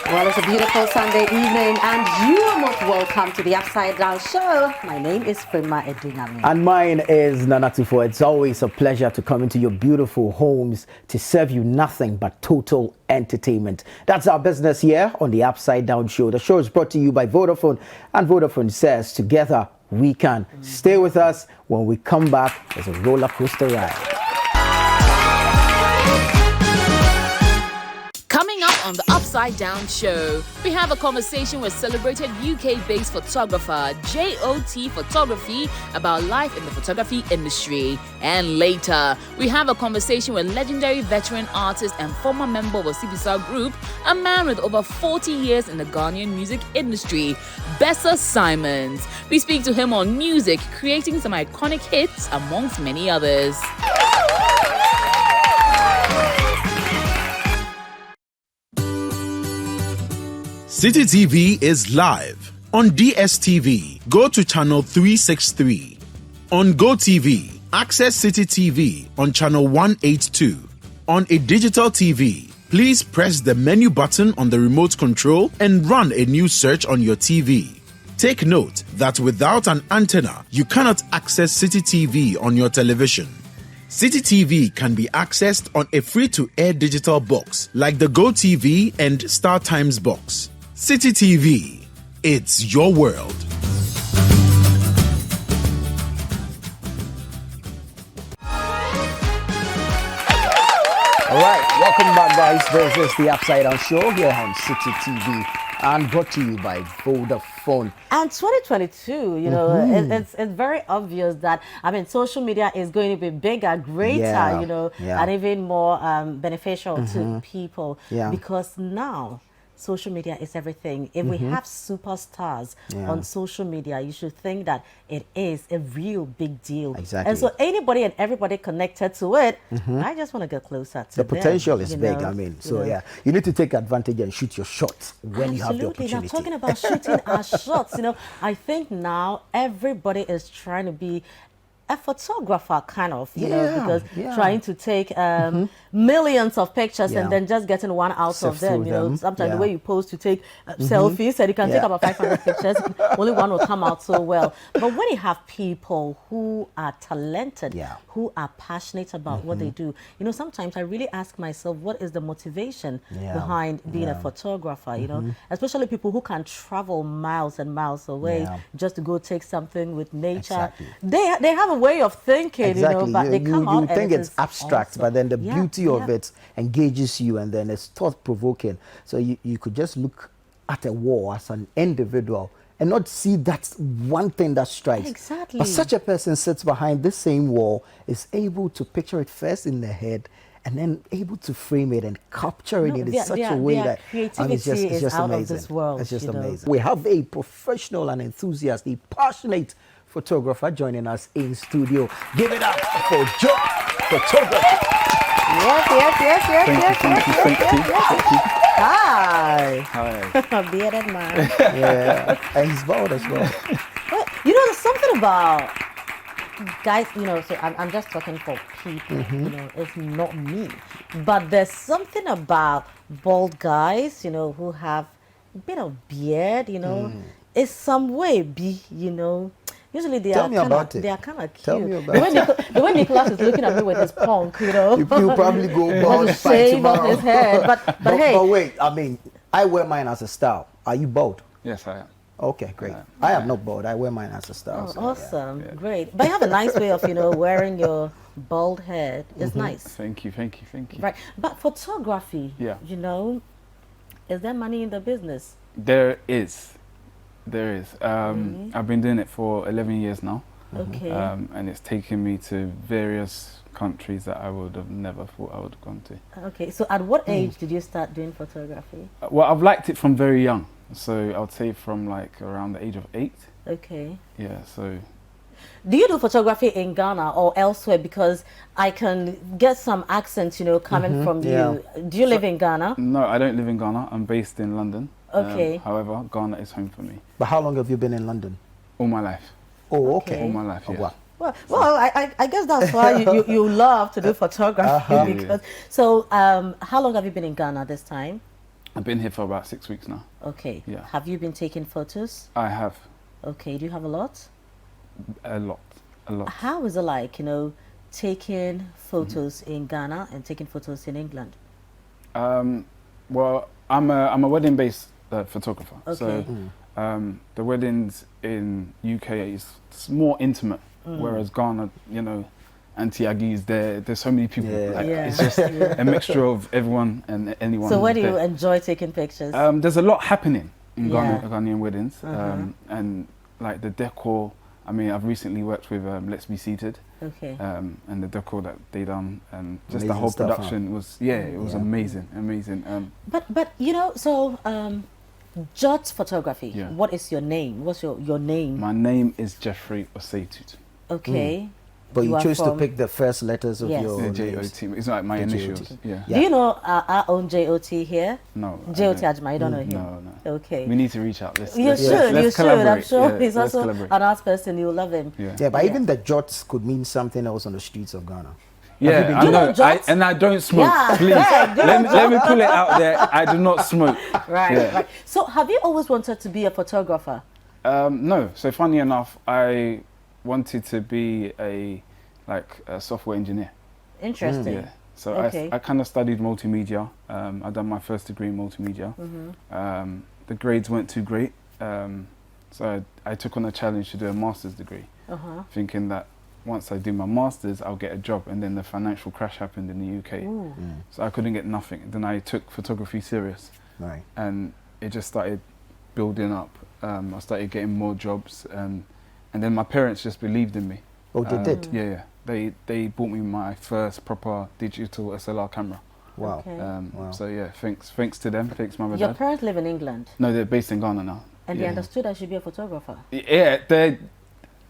Well, it's a beautiful Sunday evening, and you are most welcome to the Upside Down Show. My name is Prima Edunami. And mine is Nana Tufo. It's always a pleasure to come into your beautiful homes to serve you nothing but total entertainment. That's our business here on the Upside Down Show. The show is brought to you by Vodafone, and Vodafone says together we can. Stay with us. When we come back, there's a roller coaster ride. Coming up on the Upside Down Show, we have a conversation with celebrated UK-based photographer J.O.T. Photography about life in the photography industry. And later, we have a conversation with legendary veteran artist and former member of CBSR Group, a man with over 40 years in the Ghanaian music industry, Bessa Simons. We speak to him on music, creating some iconic hits amongst many others. City TV is live on DSTV. Go to channel 363. On GoTV, access City TV on channel 182. On a digital TV, please press the menu button on the remote control and run a new search on your TV. Take note that without an antenna, you cannot access City TV on your television. City TV can be accessed on a free-to-air digital box like the GoTV and StarTimes box. City TV, it's your world. All right, welcome back, guys. This is the Upside Down Show here on City TV and brought to you by Vodafone. And 2022, you know, it's very obvious that, I mean, social media is going to be bigger, greater, and even more beneficial to people. Because now, social media is everything. If we have superstars on social media, you should think that it is a real big deal. Exactly. And so anybody and everybody connected to it, I just want to get closer to the them, potential is big. I mean, so you need to take advantage and shoot your shot when you have the opportunity. Now, talking about shooting our shots, I think now everybody is trying to be a photographer, kind of, because trying to take millions of pictures and then just getting one out of them. Sometimes the way you pose to take selfies, and you can take about 500 pictures, only one will come out so well. But when you have people who are talented, who are passionate about what they do, sometimes I really ask myself, what is the motivation behind being a photographer? Especially people who can travel miles and miles away just to go take something with nature. They have a way of thinking, but they come out you think and it's abstract, awesome. but then the beauty of it engages you, and then it's thought-provoking. So you could just look at a wall as an individual and not see that one thing that strikes. Exactly. But such a person sits behind this same wall, is able to picture it first in their head, and then able to frame it and capture it in such a way that creativity it's just out amazing. of this world. It's just amazing. We have a professional and enthusiast, a passionate photographer joining us in studio. Give it up for Joe Photography. Yes. Thank you. Hi. Bearded man. And he's bald as well. But, there's something about guys, so I'm just talking for people, it's not me. But there's something about bald guys, who have a bit of beard, it's some way usually they are kind of cute. Tell me about it. The way Nicholas is looking at me with his punk, You probably go bald by shave tomorrow. off his head, but hey. But wait, I mean, I wear mine as a style. Are you bald? Yes, I am. Okay, great. I am not bald. I wear mine as a style. Oh, so, awesome, great. But you have a nice way of, wearing your bald head. It's nice. Thank you. Right, but photography, is there money in the business? There is. I've been doing it for 11 years now. Okay. And it's taken me to various countries that I would have never thought I would have gone to. Okay, so at what age did you start doing photography? Well, I've liked it from very young. So I would say from like around the age of 8. Okay. Yeah, so. Do you do photography in Ghana or elsewhere? Because I can get some accents, coming from you. Do you live in Ghana? No, I don't live in Ghana. I'm based in London. Okay. However, Ghana is home for me. But how long have you been in London? All my life. Oh, okay. All my life, yeah. Oh, wow. Well, I guess that's why you love to do photography. Because, so, how long have you been in Ghana this time? I've been here for about 6 weeks now. Okay. Yeah. Have you been taking photos? I have. Okay. Do you have a lot? A lot. How is it like, taking photos in Ghana and taking photos in England? Well, I'm a wedding-based photographer. Okay. So the weddings in UK is more intimate, whereas Ghana, Auntie Aggie's there. There's so many people. It's just a mixture of everyone and anyone. So where do you enjoy taking pictures? There's a lot happening in Ghanaian weddings, and like the decor. I mean, I've recently worked with Let's Be Seated. Okay. And the decor that they done, and just Amazing the whole stuff, production was it was amazing. But Jot Photography. Yeah. What is your name? What's your name? My name is Jeffery Osei Tutu. Okay. But you are chose to from- pick the first letters of Yes. your The names. JOT. It's like my The initials. JOT. Yeah. Do you know our own JOT here? No. I JOT don't. Ajma, you don't know him? No. Okay. We need to reach out. Let's You should. I'm collaborate. sure Yeah, he's let's also collaborate. an art person. You'll love him. Yeah, but even the jots could mean something else on the streets of Ghana. Yeah, I you know know. Jots? And I don't smoke. Yeah, Please, yeah, good let me pull it out there. I do not smoke. Right. So have you always wanted to be a photographer? No. So funny enough, I wanted to be a software engineer. Interesting. Yeah. So Okay. I kind of studied multimedia. I done my first degree in multimedia. The grades weren't too great, so I took on a challenge to do a master's degree, thinking that once I do my master's, I'll get a job. And then the financial crash happened in the UK, so I couldn't get nothing. Then I took photography serious, Right. and it just started building up. I started getting more jobs, and then my parents just believed in me. Oh, they did? Yeah. They bought me my first proper digital SLR camera. Wow. Okay. Wow. So yeah, thanks to them, thanks mum and Your dad. parents live in England, No, they're based in Ghana now. and yeah. they understood I should be a photographer. Yeah, they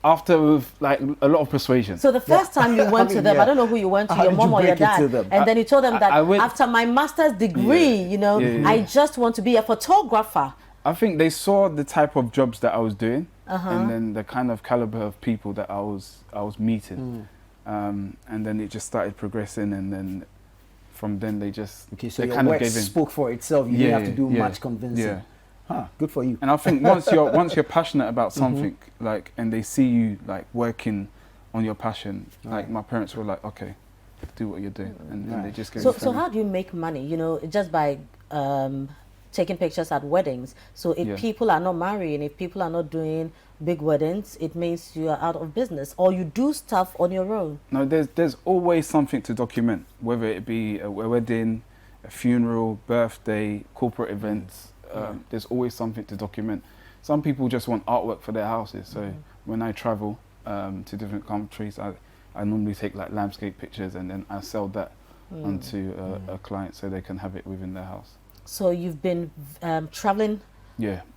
after with like a lot of persuasion. So the first time you went to them, I don't know who you went to, How your did mom you or your break it to dad, them? and then you told them that I went- after my master's degree, I just want to be a photographer. I think they saw the type of jobs that I was doing, and then the kind of caliber of people that I was meeting, and then it just started progressing, and then from then they just Okay, so they your kind of work gave in. spoke for itself. You didn't have to do much convincing. Yeah. Huh, good for you. And I think once you're passionate about something, like, and they see you like working on your passion, like my parents were like, okay, do what you're doing, and they just gave me So how do you make money? Just by taking pictures at weddings. So if people are not marrying, if people are not doing big weddings, it means you are out of business, or you do stuff on your own. No, there's always something to document, whether it be a wedding, a funeral, birthday, corporate events. There's always something to document. Some people just want artwork for their houses. So when I travel to different countries, I normally take like landscape pictures, and then I sell that onto a client so they can have it within their house. So you've been traveling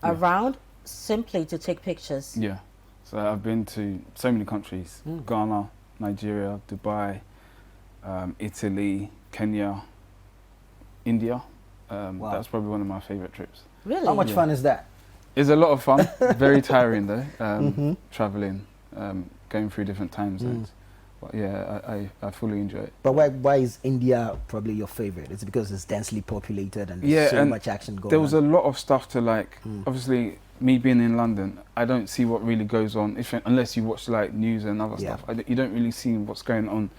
around simply to take pictures. Yeah. So I've been to so many countries: Ghana, Nigeria, Dubai, Italy, Kenya, India. Wow. That's probably one of my favorite trips. Really? How much fun is that? It's a lot of fun. Very tiring though. Traveling, going through different time zones. But yeah, I fully enjoy it. But why is India probably your favorite? It's because it's densely populated and there's so and much action going on. there was a lot of stuff to like. Obviously, me being in London, I don't see what really goes on unless you watch like news and other stuff. You don't really see what's going on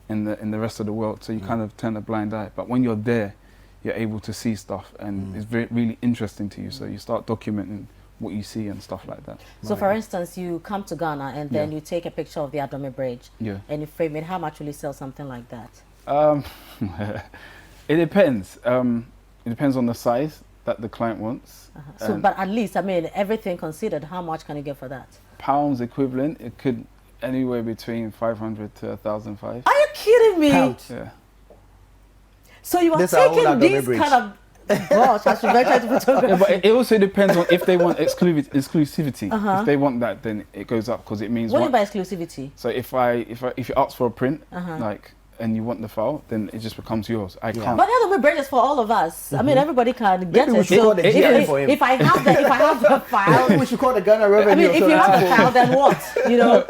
in the rest of the world. So you kind of turn a blind eye. But when you're there, you're able to see stuff, and it's really interesting to you. So you start documenting what you see and stuff like that. So for instance, you come to Ghana and then you take a picture of the Adome Bridge and you frame it. How much will you sell something like that? It depends. It depends on the size that the client wants. So, but at least, I mean, everything considered, how much can you get for that? Pounds equivalent, it could anywhere between 500 to 1,005. Are you kidding me? Pounds. Yeah. So you are This our own taking Adome these Bridge. kind of gosh, I should venture to photography. Yeah, but it also depends on if they want exclusivity. If they want that, then it goes up because it means What do you mean by exclusivity? So if you ask for a print, like and you want the file, then it just becomes yours. I can't. But the other bridge is for all of us. I mean, everybody can get Maybe we it. should call the GM for him. If I have the file, Maybe we should call the Ghana Revenue. I mean, if you have the file, then what? You know.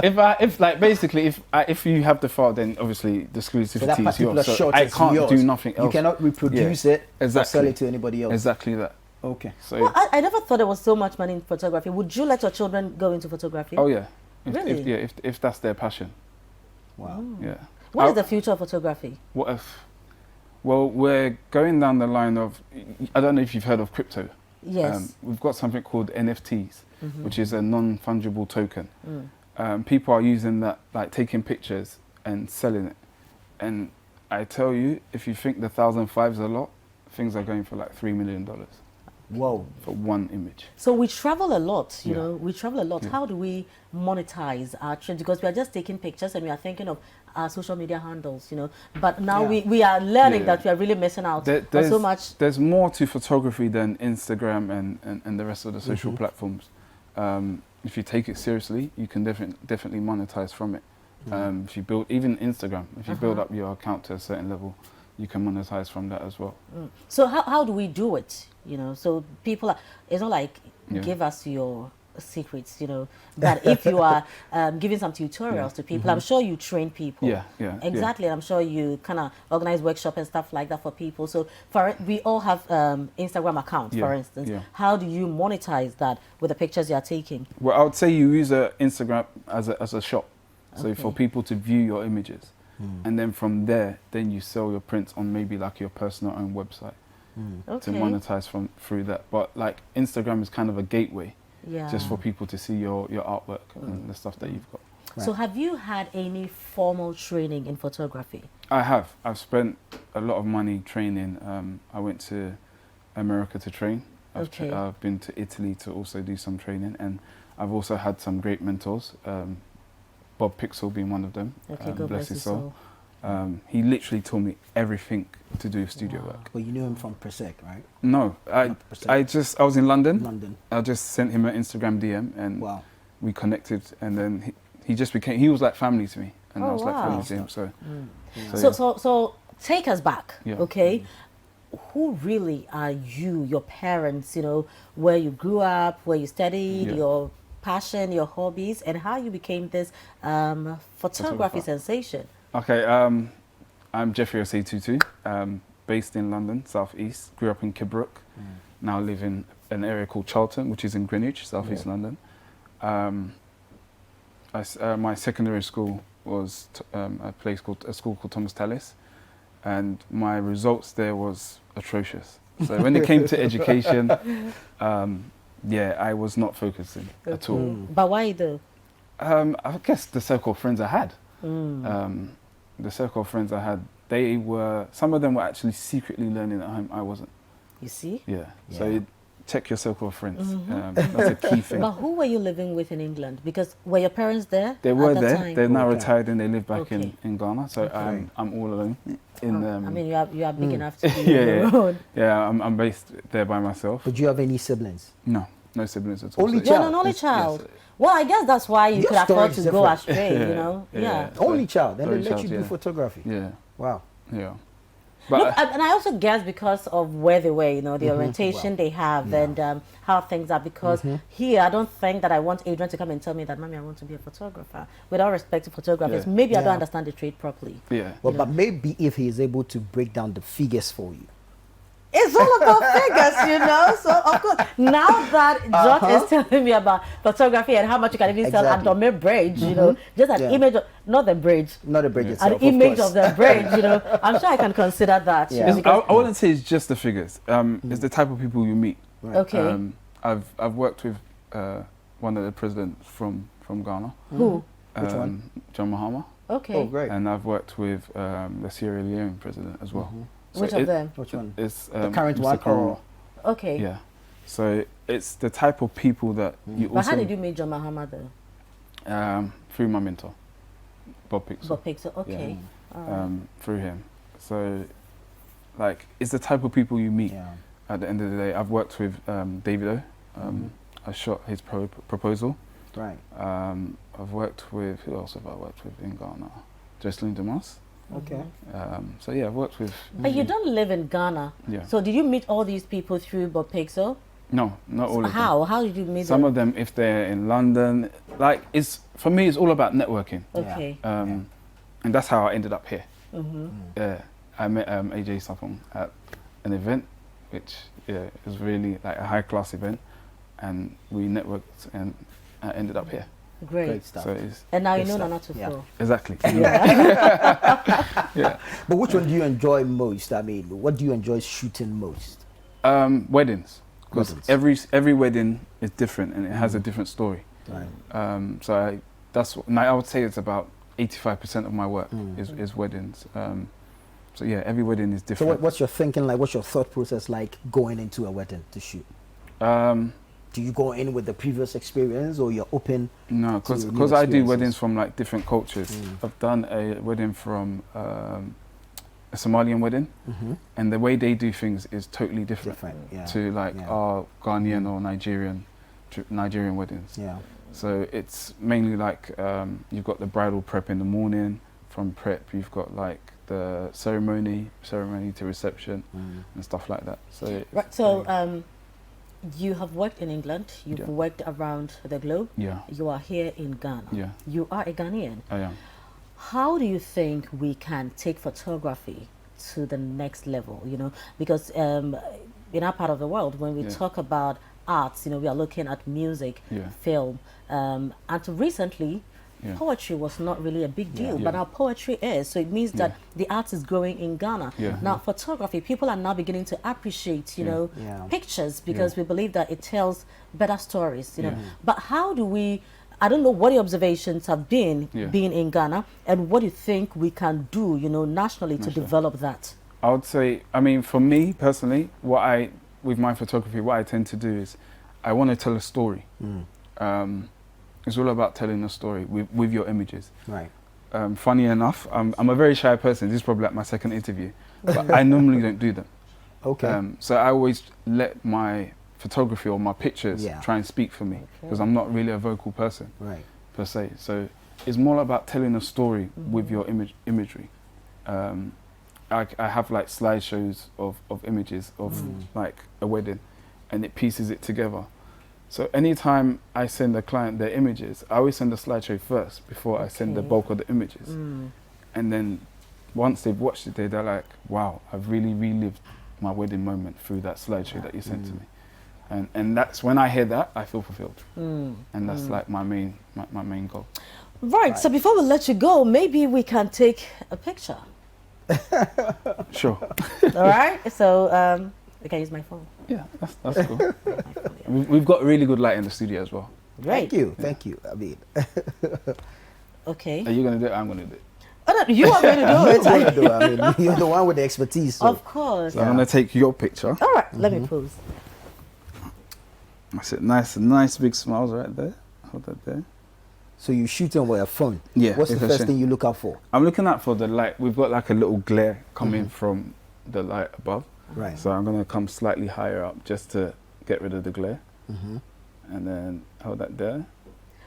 If you have the file, then obviously the So that exclusivity is particular yours. So shot I is can't yours. do nothing else. You cannot reproduce it or Exactly. sell it to anybody else. Exactly that. Okay. So Well, I never thought there was so much money in photography. Would you let your children go into photography? oh yeah. Really? If that's their passion. Wow. Yeah. What is the future of photography? What if? Well, we're going down the line of. I don't know if you've heard of crypto. Yes. We've got something called NFTs, which is a non-fungible token. People are using that, like taking pictures and selling it. And I tell you, if you think the 1,005 is a lot, things are going for like $3 million Whoa. for one image. So we travel a lot, you know, we travel a lot. Yeah. How do we monetize our trips? Because we are just taking pictures and we are thinking of our social media handles, you know. But now we are learning that we are really missing out on so much. There's more to photography than Instagram and the rest of the social platforms. If you take it seriously, you can definitely monetize from it. If you build, even Instagram, if you build up your account to a certain level, you can monetize from that as well. So how do we do it? You know, so people are, it's not like give us your secrets, you know, but if you are giving some tutorials to people, I'm sure you train people. Yeah. Exactly. I'm sure you kind of organize workshop and stuff like that for people. So we all have Instagram accounts, for instance. How do you monetize that with the pictures you are taking? Well, I would say you use Instagram as a shop. So for people to view your images. And then from there, then you sell your prints on maybe like your personal own website to monetize through that. But like Instagram is kind of a gateway just for people to see your artwork and the stuff that you've got. Right. So have you had any formal training in photography? I have. I've spent a lot of money training. I went to America to train. I've been to Italy to also do some training, and I've also had some great mentors. Bob Pixel being one of them. God bless his soul. He literally taught me everything to do with studio work. Well, you knew him from Persec, right? No, I was in London. London. I just sent him an Instagram DM and we connected, and then he was like family to me, and I was like family to him. So take us back, okay? Who really are you, your parents, you know, where you grew up, where you studied, your passion, your hobbies, and how you became this photography sensation? Okay, I'm Jeffery Osei Tutu, based in London, South East. Grew up in Kidbrooke. Now live in an area called Charlton, which is in Greenwich, South East London. My secondary school was a school called Thomas Tallis, and my results there was atrocious. So when it came to education, I was not focusing at all. But why though? I guess the circle of friends I had. The circle of friends I had, some of them were actually secretly learning at home. I wasn't. You see? Yeah. So check your circle of friends. That's a key thing. But who were you living with in England? Because were your parents there? They were at that there. time? They're now retired and they live back in Ghana. So I'm all alone. I mean, you are big enough to be on your own. Yeah, I'm based there by myself. But do you have any siblings? No siblings at all. Only So child? You're an only child. Well, I guess that's why you Your could afford story to is go different. astray, you know? Yeah. Only child. Then they Only let child, you do photography. Yeah. Wow. Yeah. Look, and I also guess because of where they were, you know, the orientation they have and how things are. Because here, I don't think that I want Adrian to come and tell me that, Mommy, I want to be a photographer. With all respect to photographers, maybe I don't understand the trade properly. Yeah. Well, but maybe if he is able to break down the figures for you. It's all about figures, you know. So of course, now that John is telling me about photography and how much you can even sell at Dome Bridge, you know, just an image, not the bridge, not the bridge itself, an image of the bridge, you know. I'm sure I can consider that. Yeah. I wouldn't say it's just the figures. It's the type of people you meet. Right. Okay. I've worked with one of the presidents from Ghana. Who? Which one? John Mahama. Okay. Oh, great. And I've worked with the Sierra Leone president as well. So which of them? Which one? It's The current Mr. one? Corona. Okay. Yeah. So it's the type of people that you But also... how did you meet John Mahama though? Through my mentor, Bob Pixel. Bob Pixel, okay. Through him. So, like, it's the type of people you meet. At the end of the day, I've worked with Davido. I shot his proposal. Right. I've worked with, who else have I worked with in Ghana? Jocelyn Demas. Okay. So yeah, I've worked with. But you don't live in Ghana. Yeah. So did you meet all these people through Bob Pixel? No, not all of them. How did you meet Some them? of them, if they're in London, like for me, it's all about networking. Okay. And that's how I ended up here. I met AJ Sapong at an event, which was really like a high class event, and we networked, and I ended up here. Great stuff. So and now you Good know stuff. Nana Tutu. exactly. Yeah. But which one do you enjoy most? I mean, what do you enjoy shooting most? Weddings, because Weddings. every wedding is different and it has a different story. Right. So I would say it's about 85% of my work is weddings. So yeah, every wedding is So different. what's your thinking like? What's your thought process like going into a wedding to shoot? Do you go in with the previous experience, or you're open? No, to new because I do experiences? weddings from like different cultures. I've done a wedding from a Somalian wedding, and the way they do things is totally different, to like our Ghanaian or Nigerian weddings. Yeah. So it's mainly like you've got the bridal prep in the morning. From prep, you've got like the ceremony to reception, and stuff like that. So Right. So you have worked in England. You've worked around the globe. yeah, You are here in Ghana. yeah, You are a Ghanaian. I am. How do you think we can take photography to the next level? You know, because in our part of the world, when we talk about arts, you know, we are looking at music, film, and recently, poetry was not really a big deal, but now poetry is. So it means that the art is growing in Ghana. Now photography, people are now beginning to appreciate, you know, pictures, because we believe that it tells better stories, you know. But how do we, I don't know what your observations have been being in Ghana, and what do you think we can do, you know, nationally to develop that? I would say, I mean, for me personally, with my photography, what I tend to do is I want to tell a story. It's all about telling a story with your images. Right. Funny enough, I'm a very shy person. This is probably like my second interview, but I normally don't do them. Okay. So I always let my photography or my pictures try and speak for me, because I'm not really a vocal person, per se. So it's more about telling a story with your imagery. I have like slideshows of images of like a wedding, and it pieces it together. So anytime I send a client their images, I always send a slideshow first before I send the bulk of the images. And then once they've watched it, they're like, wow, I've really relived my wedding moment through that slideshow that you sent to me. And that's when I hear that, I feel fulfilled. And that's like my main goal. Right, so before we let you go, maybe we can take a picture. Sure. All right, so we can use my phone. Yeah, that's cool. We've got really good light in the studio as well. Great. Thank you. I mean, okay. Are you going to do it? I'm going to do it. Oh, no, you are going to do it. I mean, you're the one with the expertise. So. Of course. So I'm going to take your picture. All right, let me pose. That's it. Nice big smiles right there. Hold that there. So you're shooting with a phone. Yeah. What's the first thing you look out for? I'm looking out for the light. We've got like a little glare coming from the light above. Right. So I'm going to come slightly higher up just to get rid of the glare. And then hold that there.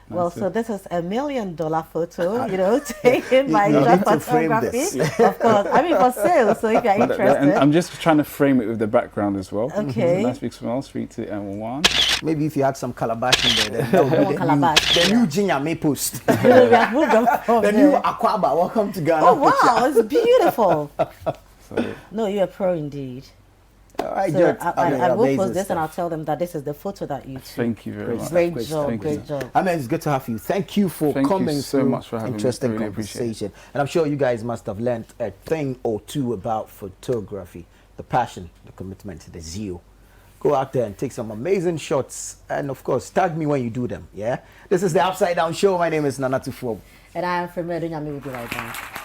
Well, That's so it. this is $1 million photo, you know, taken by you Jeff need to frame Photography. this. Of course. I mean, for sale, so if you're And interested. I'm just trying to frame it with the background as well. Okay. Nice big smile, 3, 2, and 1. Maybe if you had some calabash in there, then that would be want calabash, the new Ginger May post. We have moved on from The there. new Aquaba, welcome to Ghana. Oh, wow, it's beautiful. So, No, you're a pro indeed. All right, So Jed, I will amazing post this and stuff. I'll tell them that this is the photo that you took. thank you very much. Great Great job, stuff. great job. I mean, it's good to have you. Thank you for Thank you coming so through. much for having me. Interesting Really appreciate it. conversation. And I'm sure you guys must have learned a thing or two about photography. The passion, the commitment, the zeal. Go out there and take some amazing shots. And of course, tag me when you do them. Yeah. This is the Upside Down Show. My name is Nana Tutu. And I am from Medunya. We'll be right back.